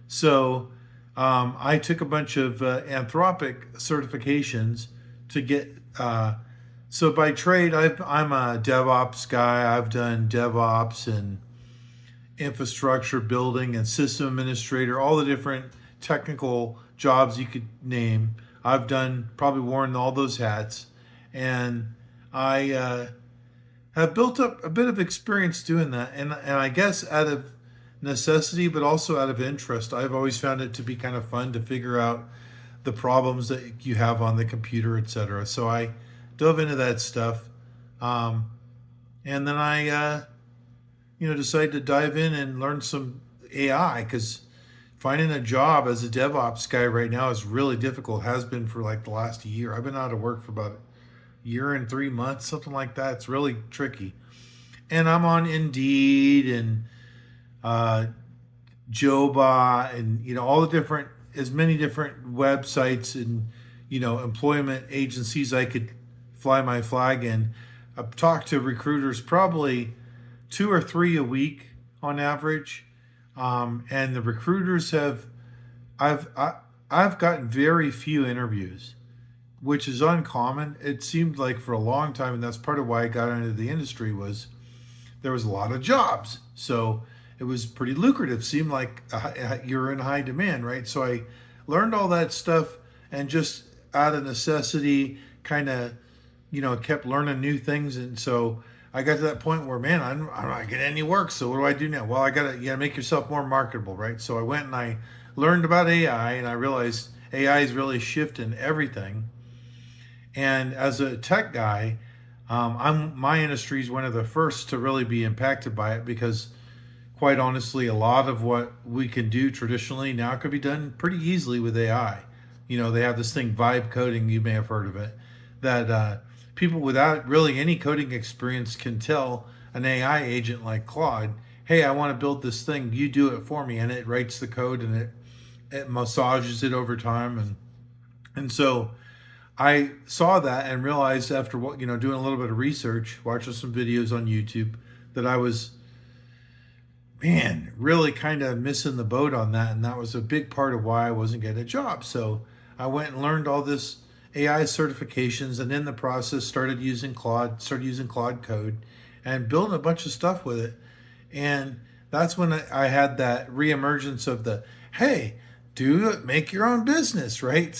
So I took a bunch of Anthropic certifications to get. So by trade, I'm a DevOps guy. I've done DevOps and infrastructure building and system administrator, all the different technical jobs you could name. I've done, probably worn all those hats. And I have built up a bit of experience doing that. And I guess out of necessity, but also out of interest, I've always found it to be kind of fun to figure out the problems that you have on the computer, etc. So I dove into that stuff. Um, and then I decided to dive in and learn some AI because finding a job as a DevOps guy right now is really difficult. Has been for like the last year. I've been out of work for about a year and 3 months, something like that. It's really tricky. And I'm on Indeed and uh, Joba and all the different, as many different websites and employment agencies I could fly my flag in. I've talked to recruiters probably two or three a week on average, and the recruiters have I've I, I've gotten very few interviews, which is uncommon. It seemed like for a long time, and that's part of why I got into the industry was there was a lot of jobs, so it was pretty lucrative. Seemed like you're in high demand, right? So I learned all that stuff, and just out of necessity, kind of kept learning new things. And so I got to that point where, man, I'm not getting any work. So what do I do now? Well, you gotta make yourself more marketable, right? So I went and I learned about AI, and I realized AI is really shifting everything. And as a tech guy, my industry is one of the first to really be impacted by it because, quite honestly, a lot of what we can do traditionally now could be done pretty easily with AI. They have this thing, vibe coding, you may have heard of it, that people without really any coding experience can tell an AI agent like Claude, hey, I want to build this thing, you do it for me. And it writes the code and it massages it over time. And so I saw that and realized after doing a little bit of research, watching some videos on YouTube, that I was, man, really kind of missing the boat on that. And that was a big part of why I wasn't getting a job. So I went and learned all this AI certifications, and in the process started using Claude Code and building a bunch of stuff with it. And that's when I had that reemergence of the, hey, do it, make your own business, right?